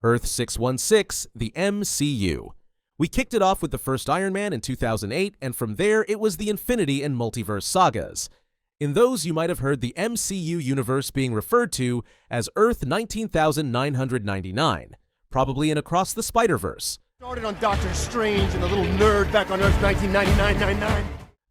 Earth 616, the MCU. We kicked it off with the first Iron Man in 2008, and from there it was the Infinity and Multiverse Sagas. In those, you might have heard the MCU universe being referred to as Earth 19,999, probably in Across the Spider-Verse. Started on Doctor Strange and the little nerd back on Earth 1999.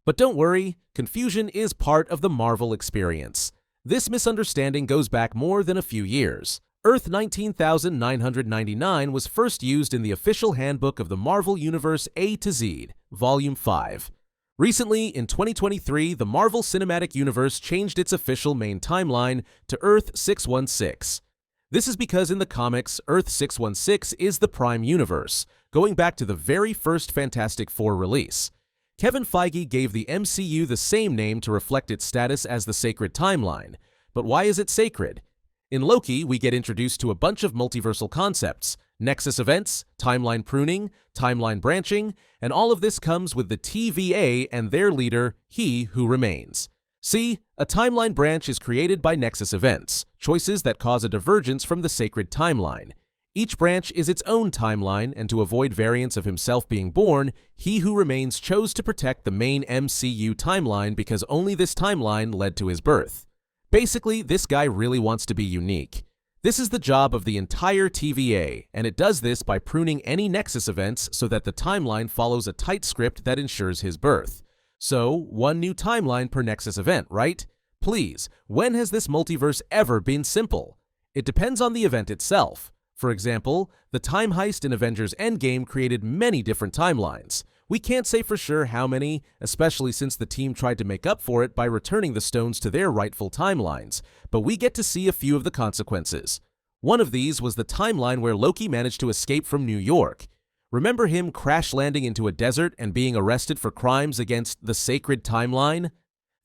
But don't worry, confusion is part of the Marvel experience. This misunderstanding goes back more than a few years. Earth 19,999 was first used in the official handbook of the Marvel Universe A to Z, Volume 5. Recently, in 2023, the Marvel Cinematic Universe changed its official main timeline to Earth 616. This is because in the comics, Earth 616 is the Prime Universe, going back to the very first Fantastic Four release. Kevin Feige gave the MCU the same name to reflect its status as the Sacred Timeline. But why is it sacred? In Loki, we get introduced to a bunch of multiversal concepts, nexus events, timeline pruning, timeline branching, and all of this comes with the TVA and their leader, He Who Remains. See, a timeline branch is created by nexus events, choices that cause a divergence from the sacred timeline. Each branch is its own timeline, and to avoid variants of himself being born, He Who Remains chose to protect the main MCU timeline because only this timeline led to his birth. Basically, this guy really wants to be unique. This is the job of the entire TVA, and it does this by pruning any nexus events so that the timeline follows a tight script that ensures his birth. So, one new timeline per nexus event, right? Please, when has this multiverse ever been simple? It depends on the event itself. For example, the time heist in Avengers Endgame created many different timelines. We can't say for sure how many, especially since the team tried to make up for it by returning the stones to their rightful timelines, but we get to see a few of the consequences. One of these was the timeline where Loki managed to escape from New York. Remember him crash landing into a desert and being arrested for crimes against the sacred timeline?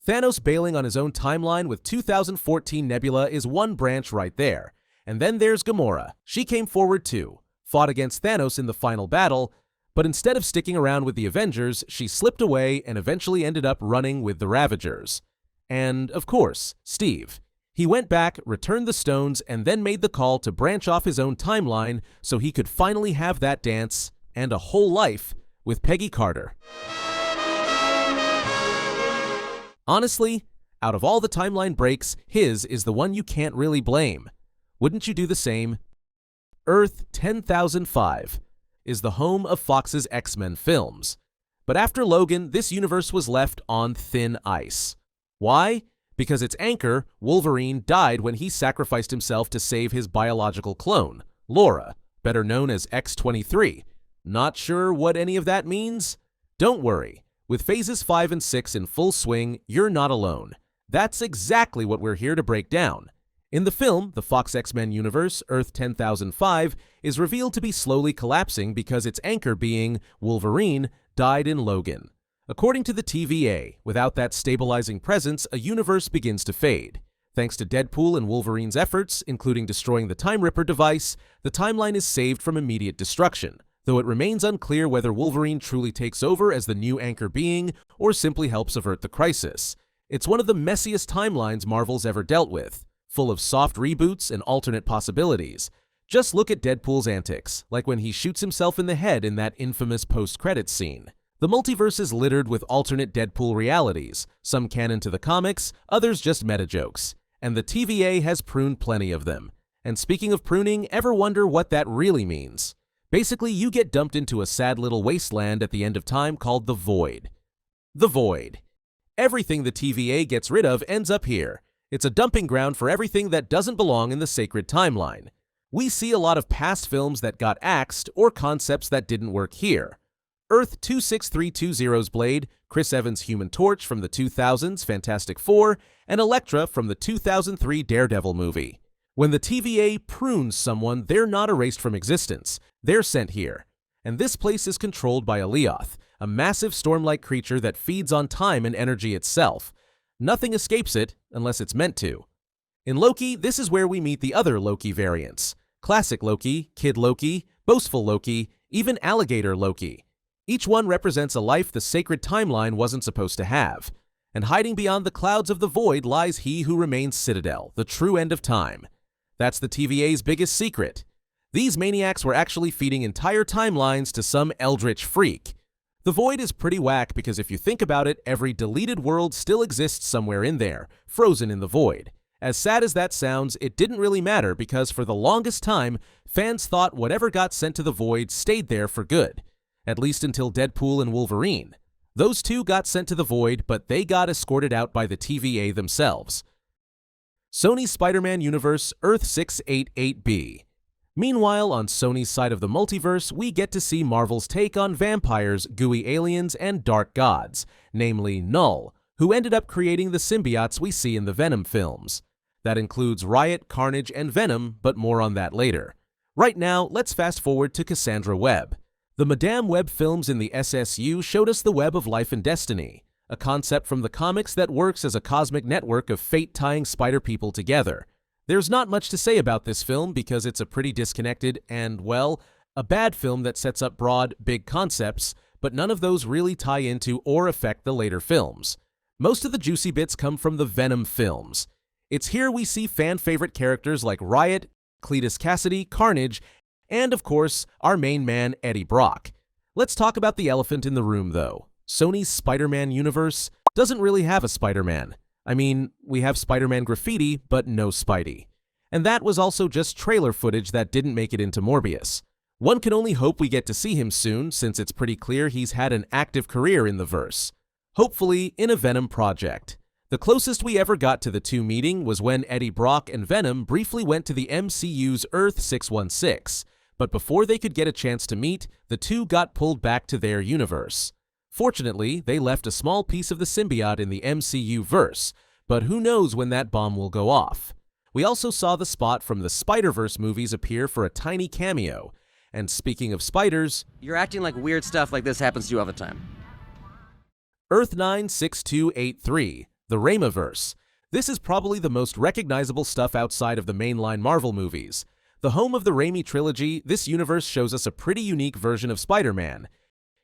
Thanos bailing on his own timeline with 2014 Nebula is one branch right there. And then there's Gamora. She came forward too, fought against Thanos in the final battle, but instead of sticking around with the Avengers, she slipped away and eventually ended up running with the Ravagers. And, of course, Steve. He went back, returned the stones, and then made the call to branch off his own timeline so he could finally have that dance and a whole life with Peggy Carter. Honestly, out of all the timeline breaks, his is the one you can't really blame. Wouldn't you do the same? Earth 10,005 is the home of Fox's X-Men films. But after Logan, this universe was left on thin ice. Why? Because its anchor, Wolverine, died when he sacrificed himself to save his biological clone, Laura, better known as X-23. Not sure what any of that means? Don't worry. With phases 5 and 6 in full swing, you're not alone. That's exactly what we're here to break down. In the film, the Fox X-Men universe, Earth 10,005, is revealed to be slowly collapsing because its anchor being, Wolverine, died in Logan. According to the TVA, without that stabilizing presence, a universe begins to fade. Thanks to Deadpool and Wolverine's efforts, including destroying the Time Ripper device, the timeline is saved from immediate destruction, though it remains unclear whether Wolverine truly takes over as the new anchor being or simply helps avert the crisis. It's one of the messiest timelines Marvel's ever dealt with, full of soft reboots and alternate possibilities. Just look at Deadpool's antics, like when he shoots himself in the head in that infamous post-credits scene. The multiverse is littered with alternate Deadpool realities, some canon to the comics, others just meta-jokes, and the TVA has pruned plenty of them. And speaking of pruning, ever wonder what that really means? Basically, you get dumped into a sad little wasteland at the end of time called the Void. The Void. Everything the TVA gets rid of ends up here. It's a dumping ground for everything that doesn't belong in the sacred timeline. We see a lot of past films that got axed or concepts that didn't work here. Earth 26320's Blade, Chris Evans' Human Torch from the 2000s Fantastic Four, and Elektra from the 2003 Daredevil movie. When the TVA prunes someone, they're not erased from existence. They're sent here. And this place is controlled by Alioth, a massive storm-like creature that feeds on time and energy itself. Nothing escapes it, unless it's meant to. In Loki, this is where we meet the other Loki variants. Classic Loki, Kid Loki, Boastful Loki, even Alligator Loki. Each one represents a life the sacred timeline wasn't supposed to have. And hiding beyond the clouds of the void lies He Who Remains Citadel, the true end of time. That's the TVA's biggest secret. These maniacs were actually feeding entire timelines to some eldritch freak. The Void is pretty whack because if you think about it, every deleted world still exists somewhere in there, frozen in the Void. As sad as that sounds, it didn't really matter because for the longest time, fans thought whatever got sent to the Void stayed there for good. At least until Deadpool and Wolverine. Those two got sent to the Void, but they got escorted out by the TVA themselves. Sony's Spider-Man universe, Earth 688B. Meanwhile, on Sony's side of the multiverse, we get to see Marvel's take on vampires, gooey aliens, and dark gods, namely Null, who ended up creating the symbiotes we see in the Venom films. That includes Riot, Carnage, and Venom, but more on that later. Right now, let's fast forward to Cassandra Webb. The Madame Web films in the SSU showed us the web of life and destiny, a concept from the comics that works as a cosmic network of fate tying spider people together. There's not much to say about this film because it's a pretty disconnected and, well, a bad film that sets up broad, big concepts, but none of those really tie into or affect the later films. Most of the juicy bits come from the Venom films. It's here we see fan-favorite characters like Riot, Cletus Cassidy, Carnage, and of course, our main man, Eddie Brock. Let's talk about the elephant in the room, though. Sony's Spider-Man universe doesn't really have a Spider-Man. I mean, we have Spider-Man graffiti, but no Spidey. And that was also just trailer footage that didn't make it into Morbius. One can only hope we get to see him soon, since it's pretty clear he's had an active career in the verse. Hopefully, in a Venom project. The closest we ever got to the two meeting was when Eddie Brock and Venom briefly went to the MCU's Earth 616, but before they could get a chance to meet, the two got pulled back to their universe. Fortunately, they left a small piece of the symbiote in the MCU verse, but who knows when that bomb will go off. We also saw the Spot from the Spider-Verse movies appear for a tiny cameo. And speaking of spiders, you're acting like weird stuff like this happens to you all the time. Earth 96283, the Raimiverse. This is probably the most recognizable stuff outside of the mainline Marvel movies. The home of the Raimi trilogy, this universe shows us a pretty unique version of Spider-Man.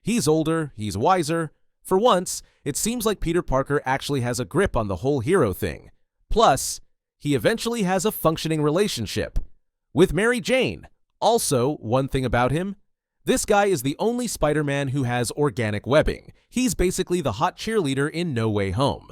He's older, he's wiser. For once, it seems like Peter Parker actually has a grip on the whole hero thing. Plus, he eventually has a functioning relationship with Mary Jane. Also, one thing about him, this guy is the only Spider-Man who has organic webbing. He's basically the hot cheerleader in No Way Home.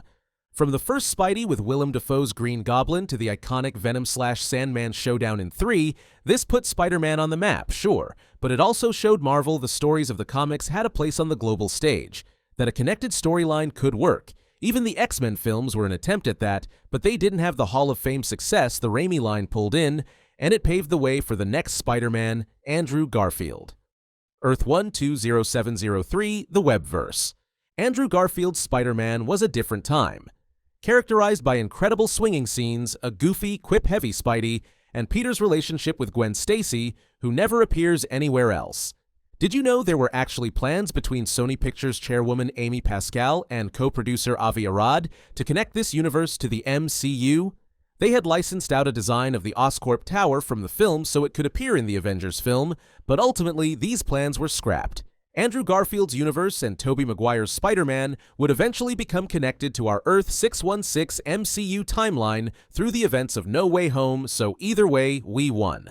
From the first Spidey with Willem Dafoe's Green Goblin to the iconic Venom/Sandman showdown in 3, this put Spider-Man on the map, sure, but it also showed Marvel the stories of the comics had a place on the global stage, that a connected storyline could work. Even the X-Men films were an attempt at that, but they didn't have the Hall of Fame success the Raimi line pulled in, and it paved the way for the next Spider-Man, Andrew Garfield. Earth 120703, the Webbverse. Andrew Garfield's Spider-Man was a different time. Characterized by incredible swinging scenes, a goofy, quip-heavy Spidey, and Peter's relationship with Gwen Stacy, who never appears anywhere else. Did you know there were actually plans between Sony Pictures chairwoman Amy Pascal and co-producer Avi Arad to connect this universe to the MCU? They had licensed out a design of the Oscorp Tower from the film so it could appear in the Avengers film, but ultimately these plans were scrapped. Andrew Garfield's universe and Tobey Maguire's Spider-Man would eventually become connected to our Earth 616 MCU timeline through the events of No Way Home, so either way, we won.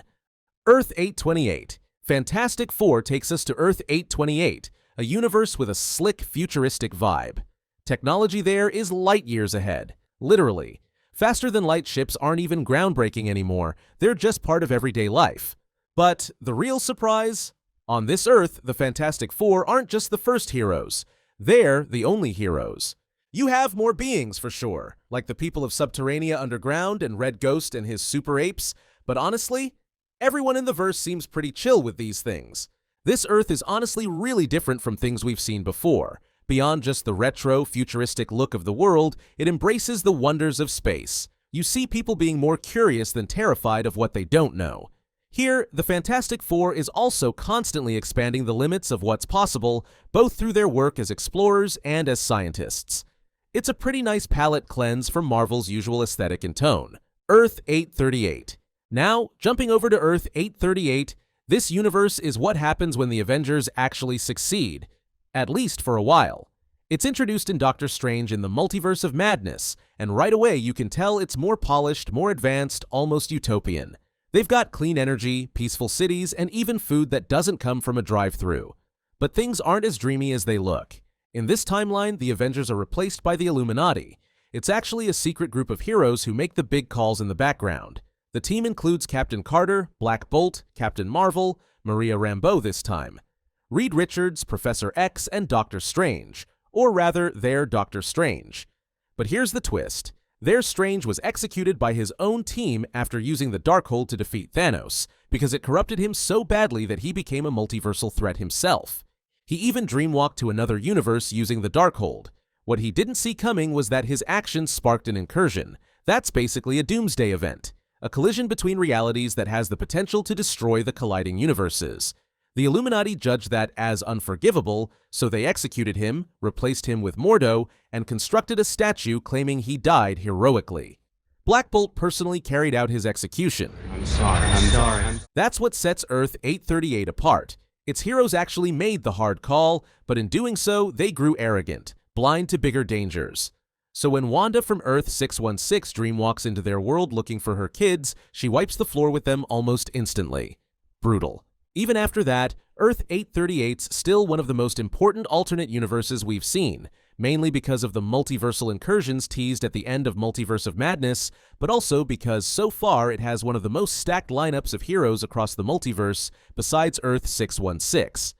Earth 828. Fantastic Four takes us to Earth 828, a universe with a slick, futuristic vibe. Technology there is light years ahead. Literally. Faster-than-light ships aren't even groundbreaking anymore, they're just part of everyday life. But the real surprise? On this Earth, the Fantastic Four aren't just the first heroes. They're the only heroes. You have more beings, for sure, like the people of Subterranea Underground and Red Ghost and his super apes, but honestly, everyone in the verse seems pretty chill with these things. This Earth is honestly really different from things we've seen before. Beyond just the retro, futuristic look of the world, it embraces the wonders of space. You see people being more curious than terrified of what they don't know. Here, the Fantastic Four is also constantly expanding the limits of what's possible, both through their work as explorers and as scientists. It's a pretty nice palette cleanse from Marvel's usual aesthetic and tone. Earth 838. Now, jumping over to Earth 838, this universe is what happens when the Avengers actually succeed, at least for a while. It's introduced in Doctor Strange in the Multiverse of Madness, and right away you can tell it's more polished, more advanced, almost utopian. They've got clean energy, peaceful cities, and even food that doesn't come from a drive-thru. But things aren't as dreamy as they look. In this timeline, the Avengers are replaced by the Illuminati. It's actually a secret group of heroes who make the big calls in the background. The team includes Captain Carter, Black Bolt, Captain Marvel, Maria Rambeau this time, Reed Richards, Professor X, and Doctor Strange. Or rather, their Doctor Strange. But here's the twist. Their Strange was executed by his own team after using the Darkhold to defeat Thanos, because it corrupted him so badly that he became a multiversal threat himself. He even dreamwalked to another universe using the Darkhold. What he didn't see coming was that his actions sparked an incursion. That's basically a Doomsday event, a collision between realities that has the potential to destroy the colliding universes. The Illuminati judged that as unforgivable, so they executed him, replaced him with Mordo, and constructed a statue claiming he died heroically. Black Bolt personally carried out his execution. I'm sorry. That's what sets Earth 838 apart. Its heroes actually made the hard call, but in doing so, they grew arrogant, blind to bigger dangers. So when Wanda from Earth 616 dreamwalks into their world looking for her kids, she wipes the floor with them almost instantly. Brutal. Even after that, Earth 838's still one of the most important alternate universes we've seen, mainly because of the multiversal incursions teased at the end of Multiverse of Madness, but also because so far it has one of the most stacked lineups of heroes across the multiverse besides Earth 616.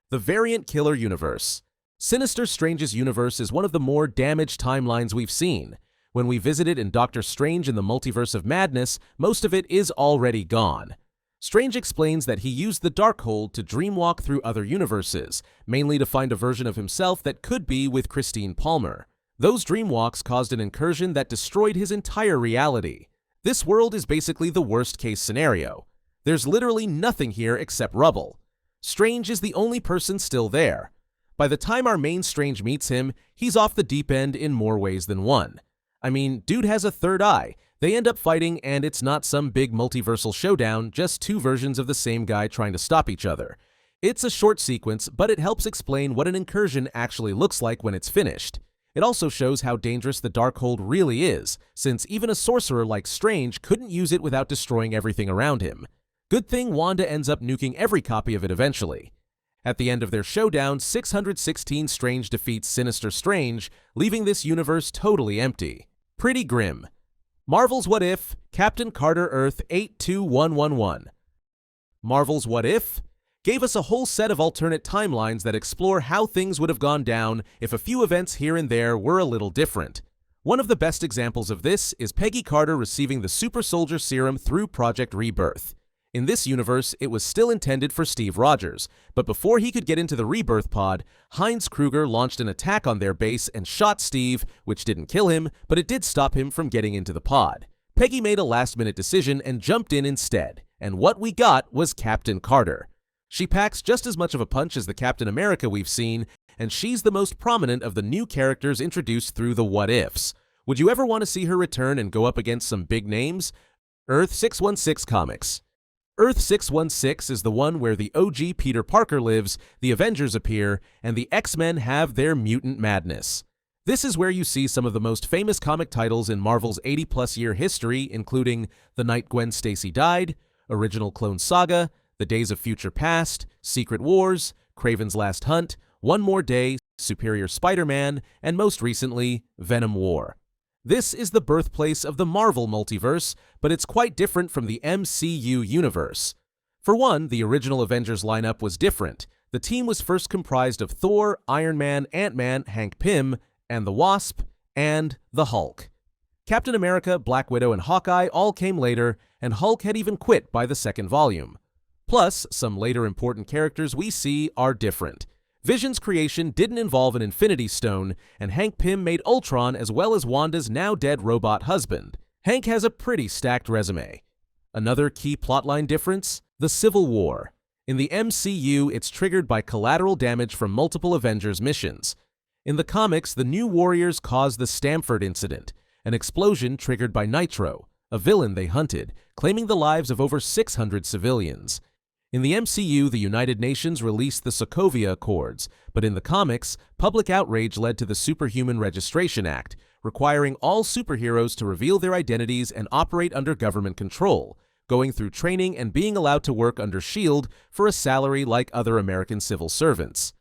The Variant Killer Universe. Sinister Strange's universe is one of the more damaged timelines we've seen. When we visit it in Doctor Strange in the Multiverse of Madness, most of it is already gone. Strange explains that he used the Darkhold to dreamwalk through other universes, mainly to find a version of himself that could be with Christine Palmer. Those dreamwalks caused an incursion that destroyed his entire reality. This world is basically the worst-case scenario. There's literally nothing here except rubble. Strange is the only person still there. By the time our main Strange meets him, he's off the deep end in more ways than one. I mean, dude has a third eye. They end up fighting, and it's not some big multiversal showdown, just two versions of the same guy trying to stop each other. It's a short sequence, but it helps explain what an incursion actually looks like when it's finished. It also shows how dangerous the Darkhold really is, since even a sorcerer like Strange couldn't use it without destroying everything around him. Good thing Wanda ends up nuking every copy of it eventually. At the end of their showdown, 616 Strange defeats Sinister Strange, leaving this universe totally empty. Pretty grim. Marvel's What If, Captain Carter Earth 82111. Marvel's What If gave us a whole set of alternate timelines that explore how things would have gone down if a few events here and there were a little different. One of the best examples of this is Peggy Carter receiving the Super Soldier Serum through Project Rebirth. In this universe, it was still intended for Steve Rogers, but before he could get into the Rebirth pod, Heinz Kruger launched an attack on their base and shot Steve, which didn't kill him, but it did stop him from getting into the pod. Peggy made a last-minute decision and jumped in instead, and what we got was Captain Carter. She packs just as much of a punch as the Captain America we've seen, and she's the most prominent of the new characters introduced through the What Ifs. Would you ever want to see her return and go up against some big names? Earth 616 Comics. Earth 616 is the one where the OG Peter Parker lives, the Avengers appear, and the X-Men have their mutant madness. This is where you see some of the most famous comic titles in Marvel's 80-plus year history, including The Night Gwen Stacy Died, Original Clone Saga, The Days of Future Past, Secret Wars, Kraven's Last Hunt, One More Day, Superior Spider-Man, and most recently, Venom War. This is the birthplace of the Marvel Multiverse, but it's quite different from the MCU universe. For one, the original Avengers lineup was different. The team was first comprised of Thor, Iron Man, Ant-Man, Hank Pym, and the Wasp, and the Hulk. Captain America, Black Widow, and Hawkeye all came later, and Hulk had even quit by the second volume. Plus, some later important characters we see are different. Vision's creation didn't involve an Infinity Stone, and Hank Pym made Ultron as well as Wanda's now-dead robot husband. Hank has a pretty stacked resume. Another key plotline difference? The Civil War. In the MCU, it's triggered by collateral damage from multiple Avengers missions. In the comics, the New Warriors caused the Stamford incident, an explosion triggered by Nitro, a villain they hunted, claiming the lives of over 600 civilians. In the MCU, the United Nations released the Sokovia Accords, but in the comics, public outrage led to the Superhuman Registration Act, requiring all superheroes to reveal their identities and operate under government control, going through training and being allowed to work under S.H.I.E.L.D. for a salary like other American civil servants.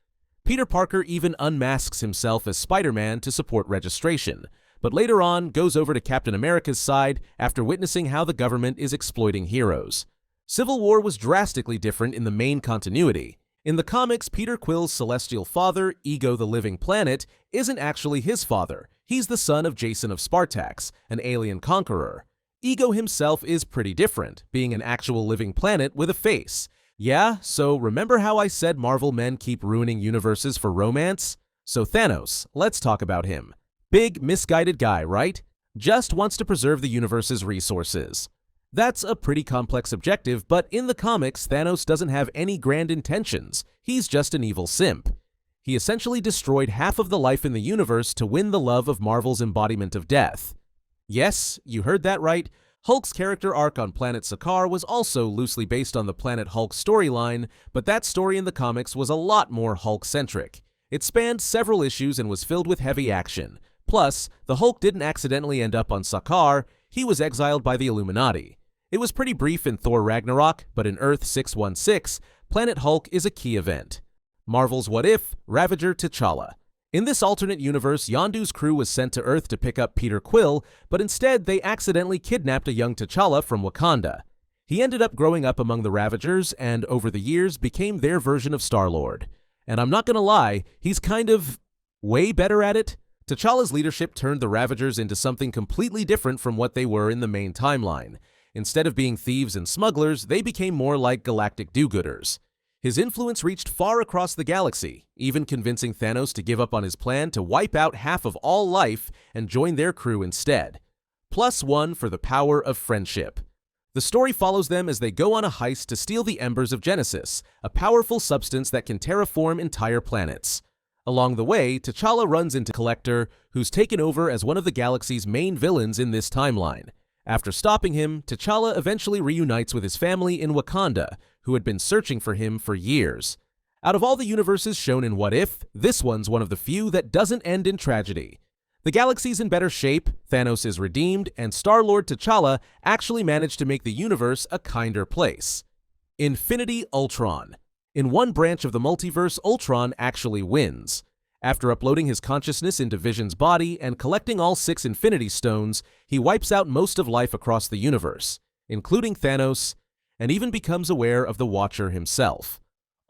Peter Parker even unmasks himself as Spider-Man to support registration, but later on goes over to Captain America's side after witnessing how the government is exploiting heroes. Civil War was drastically different in the main continuity. In the comics, Peter Quill's celestial father, Ego the Living Planet, isn't actually his father. He's the son of Jason of Spartax, an alien conqueror. Ego himself is pretty different, being an actual living planet with a face. Yeah, so remember how I said Marvel men keep ruining universes for romance? So Thanos, let's talk about him. Big, misguided guy, right? Just wants to preserve the universe's resources. That's a pretty complex objective, but in the comics, Thanos doesn't have any grand intentions. He's just an evil simp. He essentially destroyed half of the life in the universe to win the love of Marvel's embodiment of death. Yes, you heard that right. Hulk's character arc on planet Sakaar was also loosely based on the Planet Hulk storyline, but that story in the comics was a lot more Hulk-centric. It spanned several issues and was filled with heavy action. Plus, the Hulk didn't accidentally end up on Sakaar, he was exiled by the Illuminati. It was pretty brief in Thor Ragnarok, but in Earth 616, Planet Hulk is a key event. Marvel's What If, Ravager T'Challa. In this alternate universe, Yondu's crew was sent to Earth to pick up Peter Quill, but instead they accidentally kidnapped a young T'Challa from Wakanda. He ended up growing up among the Ravagers and, over the years, became their version of Star-Lord. And I'm not gonna lie, he's kind of way better at it. T'Challa's leadership turned the Ravagers into something completely different from what they were in the main timeline. Instead of being thieves and smugglers, they became more like galactic do-gooders. His influence reached far across the galaxy, even convincing Thanos to give up on his plan to wipe out half of all life and join their crew instead. +1 for the power of friendship. The story follows them as they go on a heist to steal the embers of Genesis, a powerful substance that can terraform entire planets. Along the way, T'Challa runs into Collector, who's taken over as one of the galaxy's main villains in this timeline. After stopping him, T'Challa eventually reunites with his family in Wakanda, who had been searching for him for years. Out of all the universes shown in What If, this one's one of the few that doesn't end in tragedy. The galaxy's in better shape, Thanos is redeemed, and Star-Lord T'Challa actually managed to make the universe a kinder place. Infinity Ultron. In one branch of the multiverse, Ultron actually wins. After uploading his consciousness into Vision's body and collecting all 6 Infinity Stones, he wipes out most of life across the universe, including Thanos, and even becomes aware of the Watcher himself.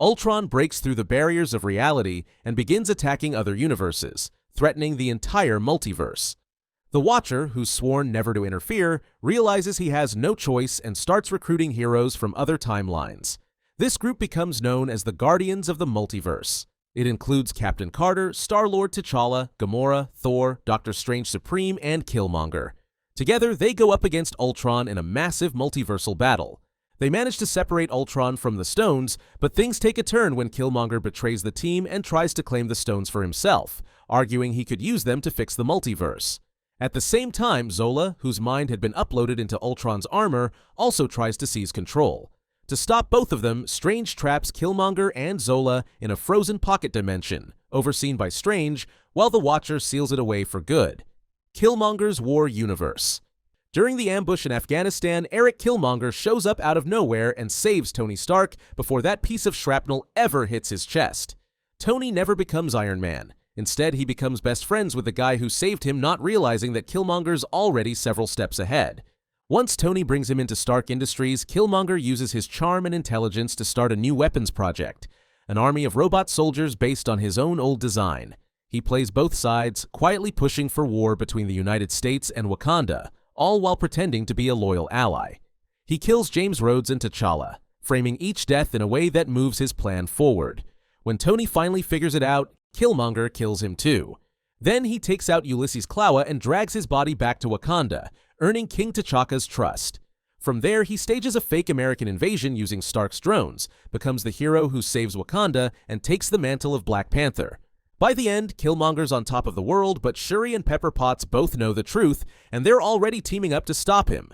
Ultron breaks through the barriers of reality and begins attacking other universes, threatening the entire multiverse. The Watcher, who's sworn never to interfere, realizes he has no choice and starts recruiting heroes from other timelines. This group becomes known as the Guardians of the Multiverse. It includes Captain Carter, Star-Lord T'Challa, Gamora, Thor, Doctor Strange Supreme, and Killmonger. Together, they go up against Ultron in a massive multiversal battle. They manage to separate Ultron from the stones, but things take a turn when Killmonger betrays the team and tries to claim the stones for himself, arguing he could use them to fix the multiverse. At the same time, Zola, whose mind had been uploaded into Ultron's armor, also tries to seize control. To stop both of them, Strange traps Killmonger and Zola in a frozen pocket dimension, overseen by Strange, while the Watcher seals it away for good. Killmonger's War Universe. During the ambush in Afghanistan, Eric Killmonger shows up out of nowhere and saves Tony Stark before that piece of shrapnel ever hits his chest. Tony never becomes Iron Man. Instead, he becomes best friends with the guy who saved him, not realizing that Killmonger's already several steps ahead. Once Tony brings him into Stark Industries, Killmonger uses his charm and intelligence to start a new weapons project, an army of robot soldiers based on his own old design. He plays both sides, quietly pushing for war between the United States and Wakanda, all while pretending to be a loyal ally. He kills James Rhodes and T'Challa, framing each death in a way that moves his plan forward. When Tony finally figures it out, Killmonger kills him too. Then he takes out Ulysses Klaue and drags his body back to Wakanda, earning King T'Chaka's trust. From there, he stages a fake American invasion using Stark's drones, becomes the hero who saves Wakanda, and takes the mantle of Black Panther. By the end, Killmonger's on top of the world, but Shuri and Pepper Potts both know the truth, and they're already teaming up to stop him.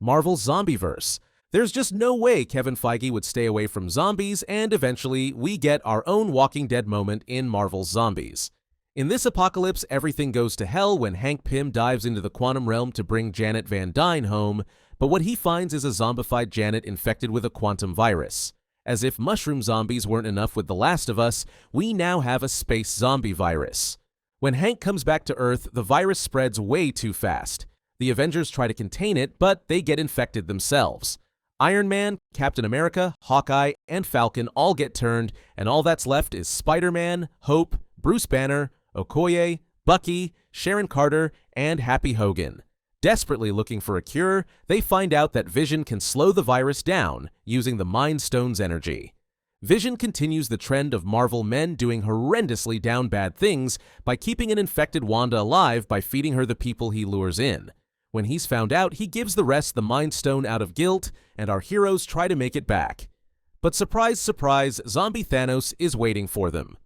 Marvel's Zombieverse. There's just no way Kevin Feige would stay away from zombies, and eventually, we get our own Walking Dead moment in Marvel's Zombies. In this apocalypse, everything goes to hell when Hank Pym dives into the quantum realm to bring Janet Van Dyne home, But what he finds is a zombified Janet infected with a quantum virus. As if mushroom zombies weren't enough with The Last of Us, we now have a space zombie virus. When Hank comes back to Earth, the virus spreads way too fast. The Avengers try to contain it, but they get infected themselves. Iron Man, Captain America, Hawkeye, and Falcon all get turned, and all that's left is Spider-Man, Hope, Bruce Banner, Okoye, Bucky, Sharon Carter, and Happy Hogan. Desperately looking for a cure, they find out that Vision can slow the virus down using the Mind Stone's energy. Vision continues the trend of Marvel men doing horrendously down bad things by keeping an infected Wanda alive by feeding her the people he lures in. When he's found out, he gives the rest the Mind Stone out of guilt, and our heroes try to make it back. But surprise, surprise, zombie Thanos is waiting for them.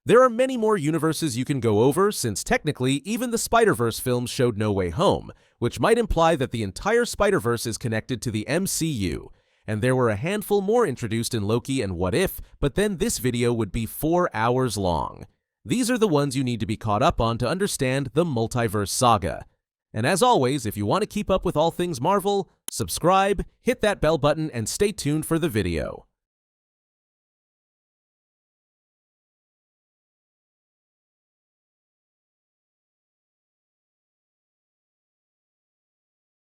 There are many more universes you can go over, since technically even the Spider-Verse films showed No Way Home, which might imply that the entire Spider-Verse is connected to the MCU. And there were a handful more introduced in Loki and What If, but then this video would be 4 hours long. These are the ones you need to be caught up on to understand the Multiverse Saga. And as always, if you want to keep up with all things Marvel, subscribe, hit that bell button, and stay tuned for the video.